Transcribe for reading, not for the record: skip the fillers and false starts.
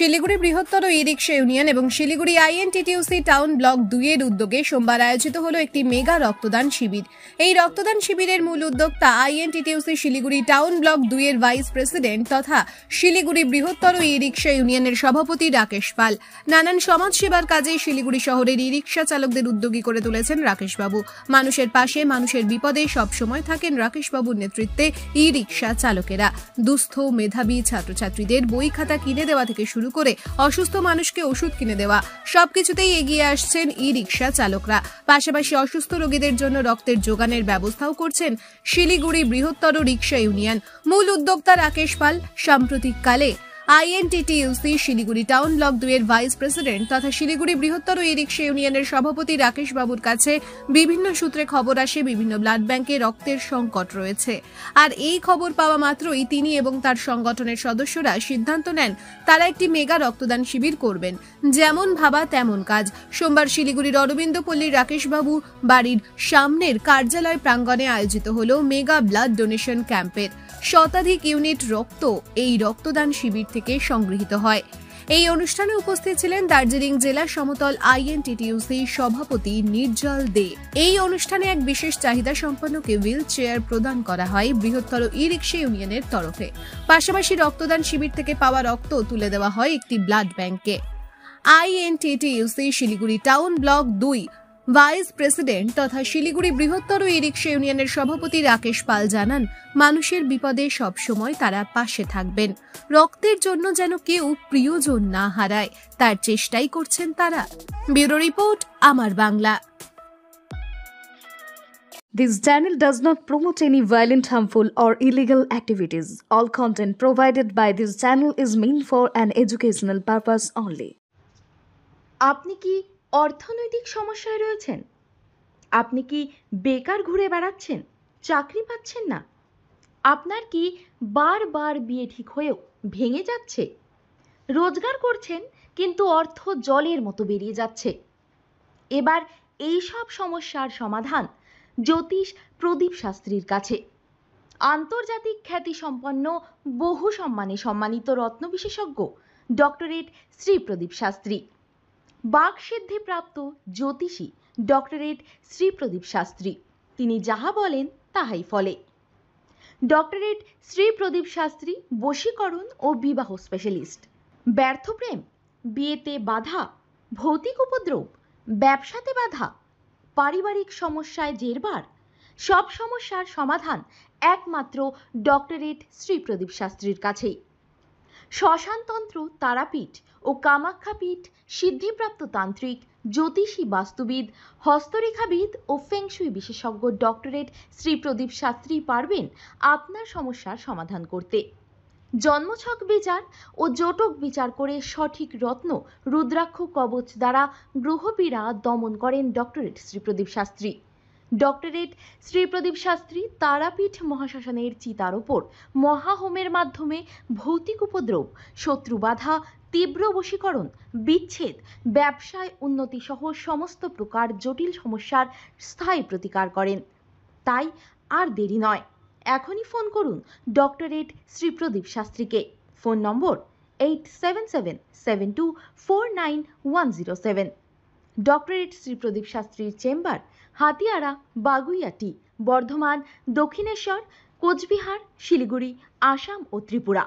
শিলিগুড়ি বৃহত্তর e-rickshaw union এবং Siliguri INTTUC town block 2 এর উদ্যোগে সোমবার আয়োজিত হলো একটি মেগা রক্তদান শিবির। এই রক্তদান শিবিরের মূল উদ্যোক্তা আইএনটিটিউসি শিলিগুড়ি টাউন ব্লক 2 এর ভাইস প্রেসিডেন্ট তথা শিলিগুড়ি বৃহত্তর ই-রিক্সা ইউনিয়নের সভাপতি রাকেশ পাল। নানান সমাজ সেবার কাজে শিলিগুড়ি শহরের ই-রিক্সা চালকদের উদ্যোগী করে তুলেছেন রাকেশবাবু। মানুষের পাশে, মানুষের বিপদে সবসময় থাকেন রাকেশবাবুর নেতৃত্বে ই-রিক্সা চালকেরা। দুস্থ মেধাবী ছাত্রছাত্রীদের বই খাতা কিনে দেওয়া থেকে শুরু করে অসুস্থ মানুষকে ওষুধ কিনে দেওয়া সবকিছুতেই এগিয়ে আসছেন ই-রিক্সা চালকরা। পাশাপাশি অসুস্থ রোগীদের জন্য রক্তের যোগানের ব্যবস্থাও করছেন শিলিগুড়ি বৃহত্তর রিক্সা ইউনিয়ন। মূল উদ্যোক্তা রাকেশ পাল সাম্প্রতিককালে আইএনটিটিউসি শিলিগুড়ি টাউন ব্লক 2 এর ভাইস প্রেসিডেন্ট তথা শিলিগুড়ি বৃহত্তর ই-রিক্সা ইউনিয়নের সভাপতি রাকেশ বাবুর কাছে বিভিন্ন সূত্রে খবর আসে বিভিন্ন ব্লাড ব্যাংকে রক্তের সংকট রয়েছে। আর এই খবর পাওয়া মাত্রই তিনি এবং তার সংগঠনের সদস্যরা সিদ্ধান্ত নেন তারা একটি মেগা রক্তদান শিবির করবেন। যেমন ভাবা তেমন কাজ। সোমবার শিলিগুড়ির অরবিন্দপল্লীর রাকেশ বাবু বাড়ির সামনের কার্যালয় প্রাঙ্গণে আয়োজিত হলো মেগা ব্লাড ডোনেশন ক্যাম্পের শতাধিক ইউনিট রক্ত এই রক্তদান শিবির থেকে সংগৃহীত হয়। এই অনুষ্ঠানে উপস্থিত ছিলেন দার্জিলিং জেলা সমতল আইএনটিটিউসি সভাপতি নির্জল দে। এই অনুষ্ঠানে এক বিশেষ চাহিদা সম্পন্নকে হুইল চেয়ার প্রদান করা হয় বৃহত্তর ই-রিক্সা ইউনিয়নের তরফে। পাশাপাশি রক্তদান শিবির থেকে পাওয়া রক্ত তুলে দেওয়া হয় একটি ব্লাড ব্যাংকে। INTTUC Siliguri town block 2 vice president তথা শিলিগুড়ি বৃহত্তর ই-রিক্সা ইউনিয়নের সভাপতি রাকেশ পাল জানান, মানুষের বিপদে সবসময় তারা পাশে থাকবেন। রক্তের জন্য যেন কেউ প্রিয়জন না হারায় তার চেষ্টাই করছেন তারা। ব্যুরো রিপোর্ট, আমার Bangla. This channel does not promote any violent, harmful, or illegal activities. All content provided by this channel is meant for an educational purpose only. আপনি কি অর্থনৈতিক সমস্যায় রয়েছেন? আপনি কি বেকার ঘুরে বেড়াচ্ছেন, চাকরি পাচ্ছেন না? আপনার কি বারবার বিয়ে ঠিক হয়েও ভেঙে যাচ্ছে? রোজগার করছেন কিন্তু অর্থ জলের মতো বেরিয়ে যাচ্ছে। এবার এই সব সমস্যার সমাধান জ্যোতিষ প্রদীপ শাস্ত্রীর কাছে। আন্তর্জাতিক খ্যাতিসম্পন্ন বহু সম্মানে সম্মানিত রত্ন বিশেষজ্ঞ ডক্টরেট শ্রী প্রদীপ শাস্ত্রী, বাকসিদ্ধিপ্রাপ্ত জ্যোতিষী ডক্টরেট শ্রী প্রদীপ শাস্ত্রী। তিনি যাহা বলেন তাহাই ফলে। ডক্টরেট শ্রী প্রদীপ শাস্ত্রী বশীকরণ ও বিবাহ স্পেশালিস্ট। ব্যর্থ প্রেম, বিয়েতে বাধা, ভৌতিক উপদ্রব, ব্যবসাতে বাধা, পারিবারিক সমস্যায় জেরবার, সব সমস্যার সমাধান একমাত্র ডক্টরেট শ্রী প্রদীপ শাস্ত্রীর কাছেই। শ্মশানতন্ত্র, তারাপীঠ ও কামাখ্যাপীঠ সিদ্ধিপ্রাপ্ত তান্ত্রিক, জ্যোতিষী, বাস্তুবিদ, হস্তরেখাবিদ ও ফেংশুই বিশেষজ্ঞ ডক্টরেট শ্রী প্রদীপ শাস্ত্রী পারবেন আপনার সমস্যার সমাধান করতে। জন্মছক বিচার ও জটক বিচার করে সঠিক রত্ন রুদ্রাক্ষ কবচ দ্বারা গ্রহপীড়া দমন করেন ডক্টরেট শ্রী প্রদীপ শাস্ত্রী। ডক্টরেট শ্রী প্রদীপ শাস্ত্রী তারাপীঠ মহাশ্মশানের চিতার ওপর মহাহোমের মাধ্যমে ভৌতিক উপদ্রব, শত্রু বাধা, তীব্র বশীকরণ, বিচ্ছেদ, ব্যবসায় উন্নতি সহ সমস্ত প্রকার জটিল সমস্যার স্থায়ী প্রতিকার করেন। তাই আর দেরি নয়, এখনই ফোন করুন ডক্টরেট শ্রী প্রদীপ শাস্ত্রীকে। Phone number 8777249107। Doctorate Shri Pradeep শাস্ত্রীর চেম্বার হাতিয়ারা, বাগুইয়াটি, বর্ধমান, দক্ষিণেশ্বর, কোচবিহার, শিলিগুড়ি, আসাম ও ত্রিপুরা।